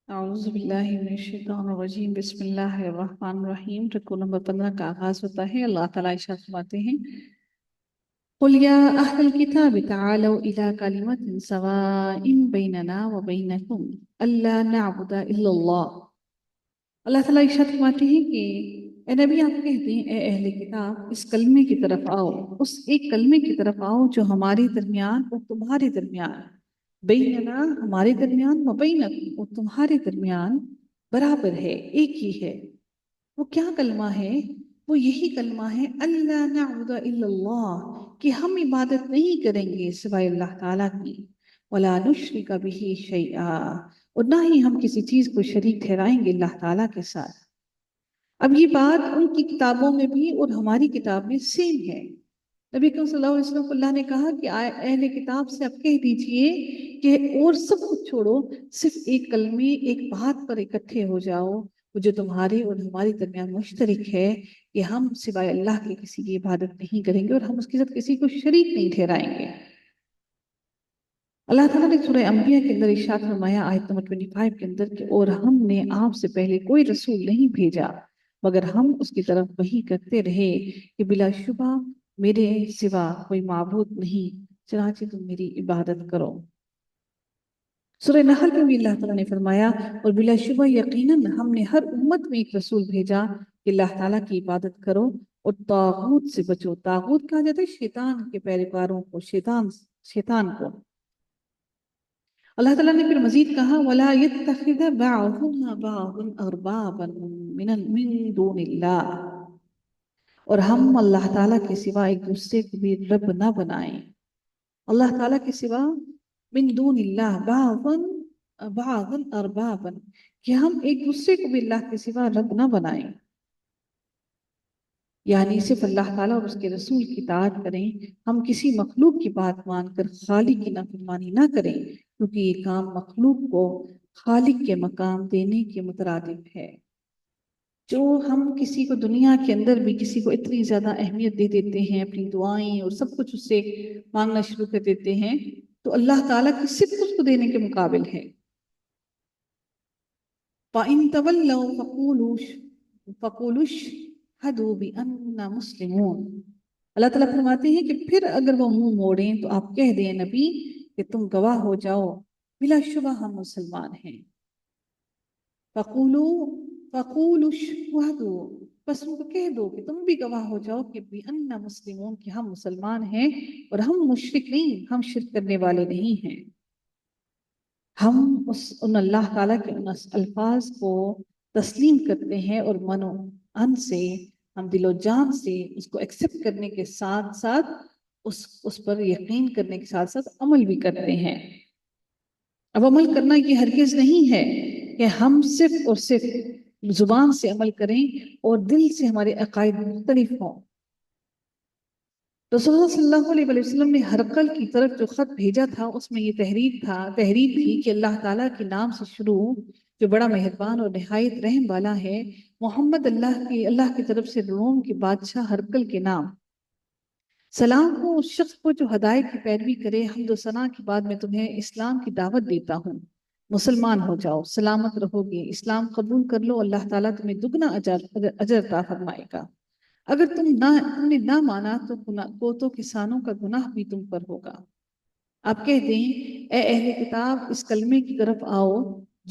اعوذ باللہ من الشیطان الرجیم بسم اللہ الرحمن الرحیم۔ رکوع نمبر 15 کا آغاز ہوتا ہے۔ اللہ تعالیٰ ارشاد فرماتے ہیں قُلْ يَا أَهْلَ الْكِتَابِ تَعَالَوْا إِلَىٰ كَلِمَةٍ سَوَاءٍ بَيْنَنَا وَبَيْنَكُمْ أَلَّا نَعْبُدَ إِلَّا اللَّهَ۔ اللہ تعالیٰ ارشاد فرماتے ہیں کہ اے نبی آپ کہتے ہیں اے اہل کتاب اس کلمے کی طرف آؤ، اس ایک کلمے کی طرف آؤ جو ہمارے درمیان اور تمہارے درمیان، بیننا ہمارے درمیان و بینکم اور تمہارے درمیان برابر ہے، ایک ہی ہے۔ وہ کیا کلمہ ہے؟ وہ یہی کلمہ ہے اللہ نعبد الا اللہ، کہ ہم عبادت نہیں کریں گے سوائے اللہ تعالیٰ کی، ولا نشرک بہ شیئا، اور نہ ہی ہم کسی چیز کو شریک ٹھہرائیں گے اللہ تعالیٰ کے ساتھ۔ اب یہ بات ان کی کتابوں میں بھی اور ہماری کتاب میں سیم ہے۔ نبی کریم صلی اللہ علیہ وسلم کو اللہ نے کہا کہ اہل کتاب سے اب کہہ دیجئے کہ اور سب کچھ چھوڑو، صرف ایک کلمے ایک بات پر اکٹھے ہو جاؤ، وہ جو تمہارے اور ہمارے درمیان مشترک ہے کہ ہم سوائے اللہ کے کسی کی عبادت نہیں کریں گے اور ہم اس کے ساتھ کسی کو شریک نہیں ٹھہرائیں گے۔ اللہ تعالیٰ نے سورہ انبیاء کے اندر ارشاد فرمایا آیت نمبر 25 کے اندر کہ اور ہم نے آپ سے پہلے کوئی رسول نہیں بھیجا مگر ہم اس کی طرف وحی کرتے رہے کہ بلا شبہ میرے سوا کوئی معبود نہیں، چنانچہ تم میری عبادت کرو۔ سورہ نحل میں بھی اللہ تعالیٰ نے فرمایا اور بلا شبہ یقیناً ہم نے ہر امت میں ایک رسول بھیجا کہ اللہ تعالیٰ کی عبادت کرو اور طاغوت سے بچو۔ طاغوت کہا جاتا ہے شیطان کے پیروکاروں کو، شیطان کو۔ اللہ تعالیٰ نے پھر مزید کہا وَلَا يَتَّخِذَ بَعْضُنَا بَعْضًا أَرْبَابًا مِّن دُونِ اللَّهِ، اور ہم اللہ تعالیٰ کے سوا ایک دوسرے کو بھی رب نہ بنائیں۔ اللہ تعالیٰ کے سوا من دون اللہ بعضاً ارباباً، کہ ہم ایک دوسرے کو بھی اللہ کے سوا رب نہ بنائیں، یعنی صرف اللہ تعالیٰ اور اس کے رسول کی اطاعت کریں، ہم کسی مخلوق کی بات مان کر خالق کی نافرمانی نہ کریں، کیونکہ یہ کام مخلوق کو خالق کے مقام دینے کے مترادف ہے۔ جو ہم کسی کو دنیا کے اندر بھی کسی کو اتنی زیادہ اہمیت دے دیتے ہیں، اپنی دعائیں اور سب کچھ اس سے مانگنا شروع کر دیتے ہیں، تو اللہ تعالیٰ کی صرف اس کو دینے کے مقابل ہے۔ فَإِن تَوَلَّوْا فَقُولُوا اشْهَدُوا بِأَنَّا مُسْلِمُونَ۔ اللہ تعالیٰ فرماتے ہیں کہ پھر اگر وہ منہ موڑیں تو آپ کہہ دیں نبی کہ تم گواہ ہو جاؤ بلا شبہ ہم مسلمان ہیں۔ فَقُولُوا اشْهَدُوا، بس ان کو کہہ دو کہ تم بھی گواہ ہو جاؤ کہ بِأَنَّا مُسْلِمُونَ، کہ ہم مسلمان ہیں اور ہم مشرک نہیں، ہم شرک کرنے والے نہیں ہیں۔ ہم ان اللہ تعالیٰ کے ان الفاظ کو تسلیم کرتے ہیں اور من و ان سے، ہم دل و جان سے اس کو ایکسپٹ کرنے کے ساتھ ساتھ اس پر یقین کرنے کے ساتھ ساتھ عمل بھی کرتے ہیں۔ اب عمل کرنا یہ ہرگز نہیں ہے کہ ہم صرف اور صرف زبان سے عمل کریں اور دل سے ہمارے عقائد مختلف ہوں۔ رسول اللہ صلی اللہ علیہ وسلم نے ہرقل کی طرف جو خط بھیجا تھا اس میں یہ تحریر تھی کہ اللہ تعالیٰ کے نام سے شروع، جو بڑا مہربان اور نہایت رحم والا ہے، محمد اللہ کی طرف سے روم کے بادشاہ ہرقل کے نام، سلام ہو اس شخص کو جو ہدایت کی پیروی کرے، حمد و ثنا کے بعد میں تمہیں اسلام کی دعوت دیتا ہوں، مسلمان ہو جاؤ، سلامت رہو گے، اسلام قبول کر لو، اللہ تعالیٰ تمہیں دگنا اجر عطا فرمائے گا۔ اگر تم نے نہ مانا تو کسانوں کا گناہ بھی تم پر ہوگا۔ آپ کہتے ہیں اے اہل کتاب اس کلمے کی طرف آؤ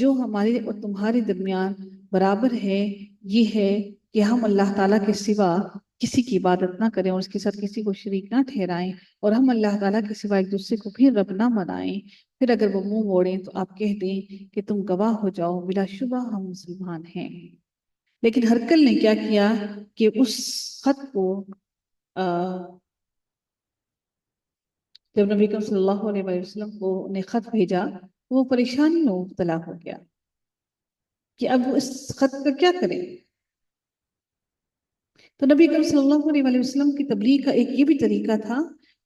جو ہمارے اور تمہارے درمیان برابر ہے، یہ ہے کہ ہم اللہ تعالیٰ کے سوا کسی کی عبادت نہ کریں اور اس کے ساتھ کسی کو شریک نہ ٹھہرائیں، اور ہم اللہ تعالیٰ کے سوا ایک دوسرے کو بھی رب نہ بنائیں۔ پھر اگر وہ منہ موڑیں تو آپ کہہ دیں کہ تم گواہ ہو جاؤ بلا شبہ ہم مسلمان ہیں۔ لیکن ہرقل نے کیا کیا کہ اس خط کو جب نبی صلی اللہ علیہ وسلم کو نے خط بھیجا وہ پریشانی میں مبتلا ہو گیا کہ اب وہ اس خط کا کیا کریں۔ تو نبی صلی اللہ علیہ وسلم کی تبلیغ کا ایک یہ بھی طریقہ تھا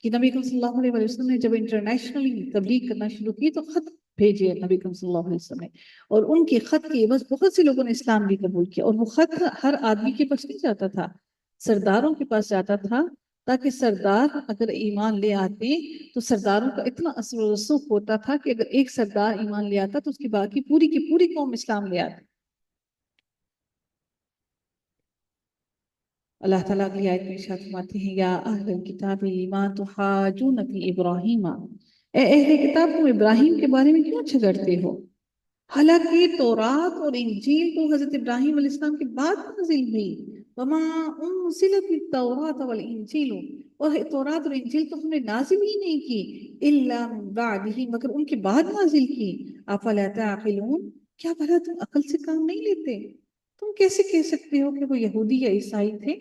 کہ نبی صلی اللہ علیہ وسلم نے جب انٹرنیشنلی تبلیغ کرنا شروع کی تو خط بھیجے نبی صلی اللہ علیہ وسلم نے، اور ان کے خط کے بس بہت سے لوگوں نے اسلام بھی قبول کیا، اور وہ خط ہر آدمی کے پاس نہیں جاتا تھا، سرداروں کے پاس جاتا تھا، تاکہ سردار اگر ایمان لے آتے تو سرداروں کا اتنا اثر و رسوخ ہوتا تھا کہ اگر ایک سردار ایمان لے آتا تو اس کی باقی پوری کی پوری قوم اسلام لے آتی۔ اللہ تعالیٰ اگلی آیت میں ارشاد فرماتے ہیں یا اہل الکتاب لما تحاجون فی ابراہیم، اے اہل کتاب تم ابراہیم کے بارے میں کیوں جھگڑتے ہو؟ حالانکہ تورات اور انجیل تو حضرت ابراہیم علیہ السلام کے بعد نازل ہوئی، وما انزلت التوراۃ والانجیل، اور تورات اور انجیل تو ہم نے نازل ہی نہیں کی، الا من بعدہ، مگر ان کے بعد نازل کی، افلا تعقلون، کیا بھلا تم عقل سے کام نہیں لیتے؟ تم کیسے کہہ سکتے ہو کہ وہ یہودی یا عیسائی تھے؟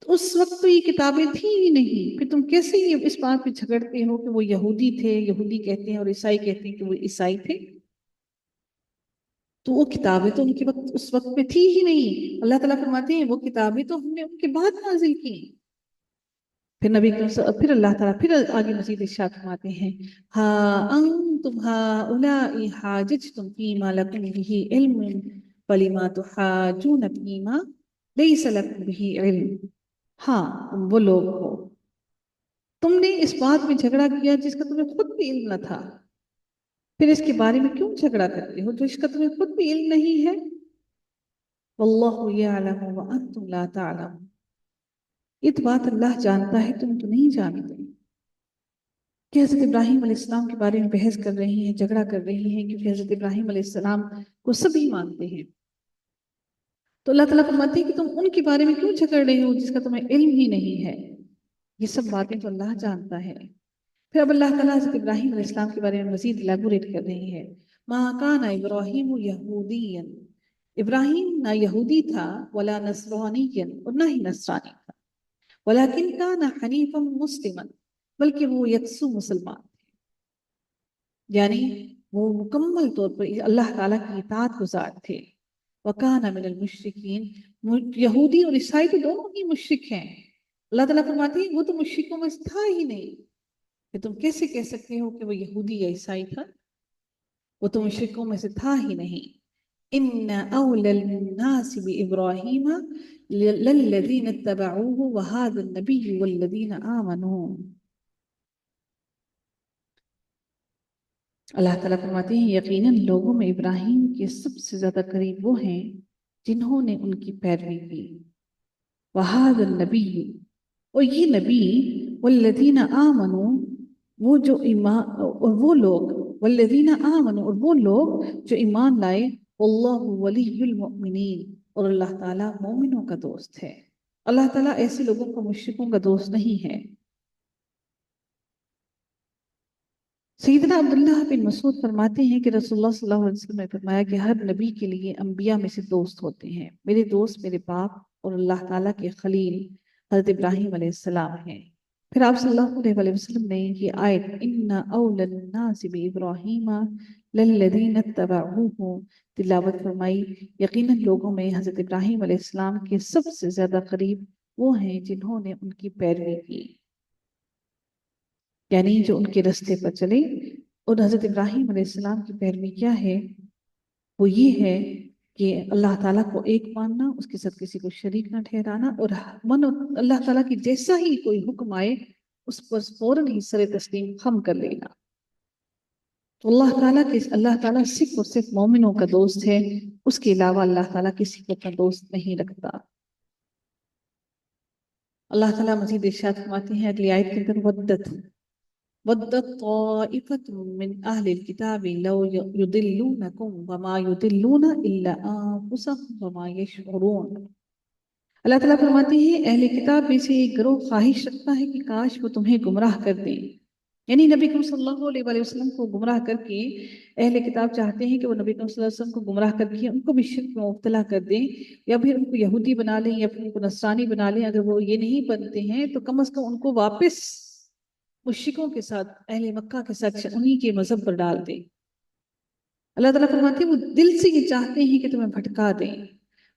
تو اس وقت تو یہ کتابیں تھیں ہی نہیں، پھر تم کیسے یہ اس بات پہ جھگڑتے ہو کہ وہ یہودی تھے، یہودی کہتے ہیں، اور عیسائی کہتے ہیں کہ وہ عیسائی تھے؟ تو وہ کتابیں تو ان کے وقت اس وقت میں تھی ہی نہیں۔ اللہ تعالیٰ فرماتے ہیں وہ کتابیں تو ہم نے ان کے بعد نازل کی۔ پھر نبی پھر اللہ تعالیٰ پھر آگے مزید ارشاد فرماتے ہیں ہا انتم ہؤلاء حاججتم فیما لکم به علم فلما تحاجون فیما لیس لکم به علم۔ ہاں تم وہ لوگ ہو، تم نے اس بات میں جھگڑا کیا جس کا تمہیں خود بھی علم نہ تھا، پھر اس کے بارے میں کیوں جھگڑا کرتے ہو جو اس کا تمہیں خود بھی علم نہیں ہے؟ واللہ یعلم وانتم لا تعلمون، یہ تو بات اللہ جانتا ہے تم تو نہیں جانتے۔ کہ حضرت ابراہیم علیہ السلام کے بارے میں بحث کر رہی ہیں، جھگڑا کر رہی ہیں، کیونکہ حضرت ابراہیم علیہ السلام کو سبھی مانتے ہیں۔ تو اللہ تعالیٰ فرماتے ہیں کہ تم ان کے بارے میں کیوں جھگڑ رہے ہو جس کا تمہیں علم ہی نہیں ہے؟ یہ سب باتیں تو اللہ جانتا ہے۔ پھر اب اللہ تعالیٰ حضرت ابراہیم علیہ السلام کے بارے میں مزید الیبوریٹ کر رہی ہے ما کان ابراہیم یہودیا، ابراہیم نہ یہودی تھا، ولا نصرانیا، اور نہ ہی نصرانی تھا، ولیکن کان حنیفا مسلما، بلکہ وہ یکسو مسلمان تھے، یعنی وہ مکمل طور پر اللہ تعالیٰ کی اطاعت گزار تھے۔ وَكَانَ مِنَ الْمُشْرِكِينَ، یہودی اور عیسائی تو دونوں ہی مشرک ہیں۔ اللہ تعالیٰ فرماتے ہیں وہ تو مشرکوں میں تھا ہی نہیں، کہ تم کیسے کہہ سکتے ہو کہ وہ یہودی یا عیسائی تھا؟ وہ تو مشرکوں میں سے تھا ہی نہیں۔ إِنَّ أَوْلَى النَّاسِ بِإِبْرَاهِيمَ لَلَّذِينَ اتَّبَعُوهُ وَهَذَا النَّبِيُّ وَالَّذِينَ آمَنُوا۔ اللہ تعالیٰ فرماتے ہیں یقیناً لوگوں میں ابراہیم کے سب سے زیادہ قریب وہ ہیں جنہوں نے ان کی پیروی کی، وَهَذَا النَّبِيُّ، اور یہ نبی، وَالَّذِينَ آمَنُوا، وہ جو ایمان، اور وہ لوگ، وَالَّذِينَ آمَنُوا، اور وہ لوگ جو ایمان لائے، وَاللَّهُ وَلِيُّ الْمُؤْمِنِينَ، اور اللہ تعالیٰ مومنوں کا دوست ہے۔ اللہ تعالیٰ ایسے لوگوں کو مشرکوں کا دوست نہیں ہے۔ سیدنا عبداللہ بن مسعود فرماتے ہیں کہ رسول اللہ صلی اللہ علیہ وسلم نے فرمایا کہ ہر نبی کے لیے انبیاء میں سے دوست ہوتے ہیں، میرے دوست میرے باپ اور اللہ تعالیٰ کے خلیل حضرت ابراہیم علیہ السلام ہیں۔ پھر آپ صلی اللہ علیہ وسلم نے یہ آیت ان اول الناس بابراہیم للذین اتبعوہ تلاوت فرمائی، یقیناً لوگوں میں حضرت ابراہیم علیہ السلام کے سب سے زیادہ قریب وہ ہیں جنہوں نے ان کی پیروی کی، یعنی جو ان کے رستے پر چلے۔ اور حضرت ابراہیم علیہ السلام کی پیروی کیا ہے؟ وہ یہ ہے کہ اللہ تعالیٰ کو ایک ماننا، اس کے ساتھ کسی کو شریک نہ ٹھہرانا، اور اللہ تعالیٰ کی جیسا ہی کوئی حکم آئے اس پر فوراً ہی سر تسلیم خم کر لینا۔ تو اللہ تعالیٰ صرف اور صرف مومنوں کا دوست ہے، اس کے علاوہ اللہ تعالیٰ کسی کو اپنا دوست نہیں رکھتا۔ اللہ تعالیٰ مزید ارشاد فرماتے ہیں اگلی آیت کے اندر وَدَّتْ طَائِفَةٌ مِّنْ أَهْلِ الْكِتَابِ لَوْ يُضِلُّونَكُمْ وَمَا يُضِلُّونَ إِلَّا أَنفُسَهُمْ وَمَا يَشْعُرُونَ۔ اللہ تعالیٰ فرماتے ہیں اہل کتاب میں سے ایک گروہ خواہش رکھتا ہے کہ کاش وہ تمہیں گمراہ کر دیں، یعنی نبی کریم صلی اللہ علیہ وسلم کو گمراہ کر کے اہل کتاب چاہتے ہیں کہ وہ نبی کریم صلی اللہ علیہ وسلم کو گمراہ کر کے ان کو بھی شرک میں مبتلا کر دیں، یا پھر ان کو یہودی بنا لیں یا پھر ان کو نصرانی بنا لیں۔ اگر وہ یہ نہیں بنتے ہیں تو کم از کم ان کو واپس مشرکوں کے ساتھ، اہل مکہ کے ساتھ انہی کے مذہب پر ڈال دیں۔ اللہ تعالیٰ فرماتے ہیں وہ دل سے یہ چاہتے ہیں کہ تمہیں بھٹکا دیں۔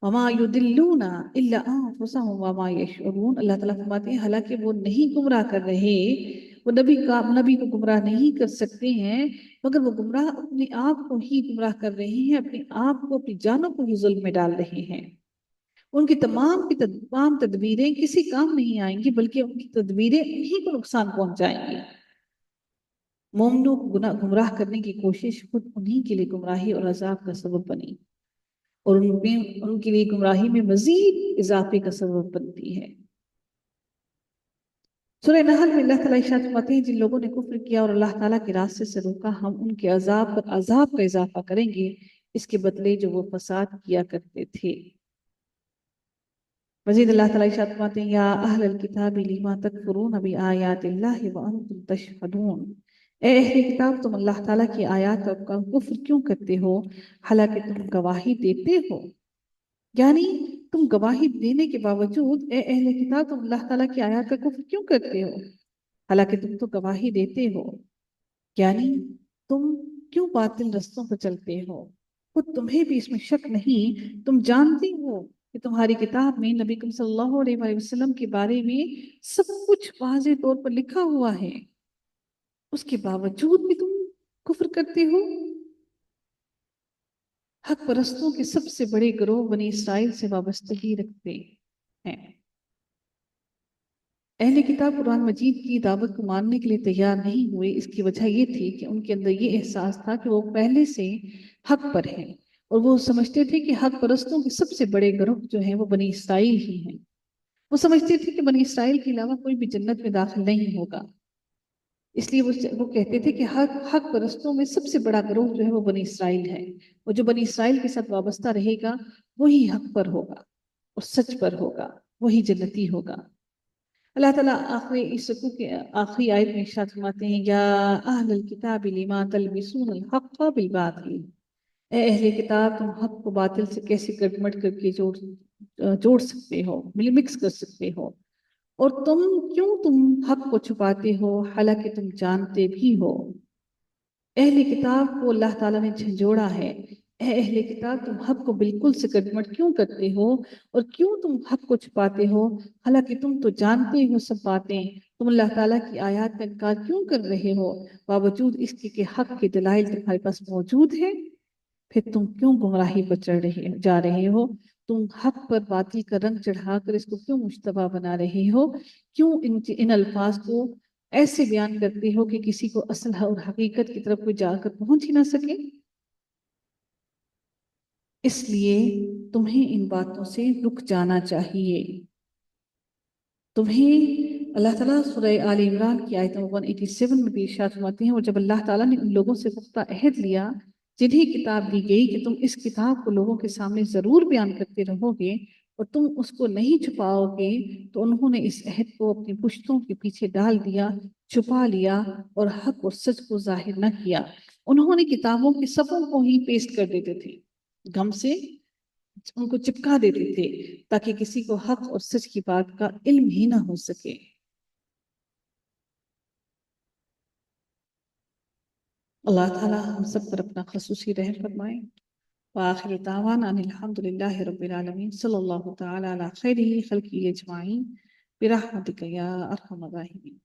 وَمَا يُضِلُّونَ إِلَّا أَنفُسَهُمْ وَمَا يَشْعُرُونَ، اللہ تعالیٰ فرماتے ہیں حالانکہ وہ نہیں گمراہ کر رہے، وہ نبی کو گمراہ نہیں کر سکتے ہیں، مگر وہ گمراہ اپنے آپ کو ہی گمراہ کر رہے ہیں، اپنے آپ کو، اپنی جانوں کو ہی ظلم میں ڈال رہے ہیں۔ ان کی تمام تدبیریں کسی کام نہیں آئیں گی، بلکہ ان کی تدبیریں انہی کو نقصان پہنچائیں گی۔ مومنوں کو گمراہ کرنے کی کوشش خود انہی کے لیے گمراہی اور عذاب کا سبب بنی، اور ان کے لیے گمراہی میں مزید اضافے کا سبب بنتی ہے۔ سورہ نحل میں اللہ تعالیٰ ارشاد فرماتے ہیں جن لوگوں نے کفر کیا اور اللہ تعالیٰ کے راستے سے روکا، ہم ان کے عذاب پر عذاب کا اضافہ کریں گے اس کے بدلے جو وہ فساد کیا کرتے تھے۔ مزید اللہ تعالیٰ ارشاد فرماتے ہیں یا اہل الکتاب لما تکفرون بآیات اللہ وانتم تشہدون، اے اہل کتاب تم اللہ تعالیٰ کی آیات کا کفر کیوں کرتے ہو حالانکہ تم گواہی دیتے ہو؟ یعنی تم گواہی دینے کے باوجود اے اہل کتاب تم اللہ تعالیٰ کی آیات کا کفر کیوں کرتے ہو حالانکہ تم تو گواہی دیتے ہو؟ یعنی تم کیوں باطل رستوں پر چلتے ہو؟ خود تمہیں بھی اس میں شک نہیں، تم جانتے ہو کہ تمہاری کتاب میں نبی صلی اللہ علیہ وسلم کے بارے میں سب کچھ واضح طور پر لکھا ہوا ہے، اس کے باوجود بھی تم کفر کرتے ہو۔ حق پرستوں کے سب سے بڑے گروہ بنی اسرائیل سے وابستگی رکھتے ہیں۔ اہل کتاب قرآن مجید کی دعوت کو ماننے کے لیے تیار نہیں ہوئے، اس کی وجہ یہ تھی کہ ان کے اندر یہ احساس تھا کہ وہ پہلے سے حق پر ہیں، اور وہ سمجھتے تھے کہ حق پرستوں کے سب سے بڑے گروہ جو ہیں وہ بنی اسرائیل ہی ہیں۔ وہ سمجھتے تھے کہ بنی اسرائیل کے علاوہ کوئی بھی جنت میں داخل نہیں ہوگا، اس لیے وہ کہتے تھے کہ حق پرستوں میں سب سے بڑا گروہ جو ہے وہ بنی اسرائیل ہے، اور جو بنی اسرائیل کے ساتھ وابستہ رہے گا وہی حق پر ہوگا اور سچ پر ہوگا، وہی جنتی ہوگا۔ اللہ تعالیٰ اس سکو کے آخری آیت میں ارشاد فرماتے ہیں یا اہل الکتاب لما تلبسون الحق بالباطل، اے اہل کتاب تم حق کو باطل سے کیسے گڈمٹ کر کے جوڑ سکتے ہو، مکس کر سکتے ہو، اور تم حق کو چھپاتے ہو حالانکہ تم جانتے بھی ہو۔ اہل کتاب کو اللہ تعالیٰ نے جھنجھوڑا ہے، اے اہل کتاب تم حق کو بالکل سے گڈمٹ کیوں کرتے ہو اور کیوں تم حق کو چھپاتے ہو حالانکہ تم تو جانتے ہو سب باتیں، تم اللہ تعالیٰ کی آیات کا انکار کیوں کر رہے ہو باوجود اس کے کہ حق کے دلائل تمہارے پاس موجود ہیں؟ پھر تم کیوں گمراہی پر جا رہے ہو؟ تم حق پر باطل کا رنگ چڑھا کر اس کو کیوں مشتبہ بنا رہے ہو؟ کیوں ان الفاظ کو ایسے بیان کرتے ہو کہ کسی کو اصل اور حقیقت کی طرف کوئی جا کر پہنچ ہی نہ سکے؟ اس لیے تمہیں ان باتوں سے رک جانا چاہیے۔ تمہیں اللہ تعالیٰ سورہ آل عمران کی آیت 187 میں بھی ارشاد فرماتے ہیں اور جب اللہ تعالیٰ نے ان لوگوں سے پختہ عہد لیا جنہیں کتاب دی گئی کہ تم اس کتاب کو لوگوں کے سامنے ضرور بیان کرتے رہو گے اور تم اس کو نہیں چھپاؤ گے، تو انہوں نے اس عہد کو اپنی پشتوں کے پیچھے ڈال دیا، چھپا لیا اور حق اور سچ کو ظاہر نہ کیا۔ انہوں نے کتابوں کے صفوں کو ہی پیسٹ کر دیتے تھے، گم سے ان کو چپکا دیتے تھے تاکہ کسی کو حق اور سچ کی بات کا علم ہی نہ ہو سکے۔ اللہ تعالیٰ ہم سب پر اپنا خصوصی رحم فرمائے۔ وآخر دعوانا ان الحمد للہ رب العالمین صلی اللہ تعالی علی خیر خلقہ اجمعین برحمتک یا ارحم الراحمین۔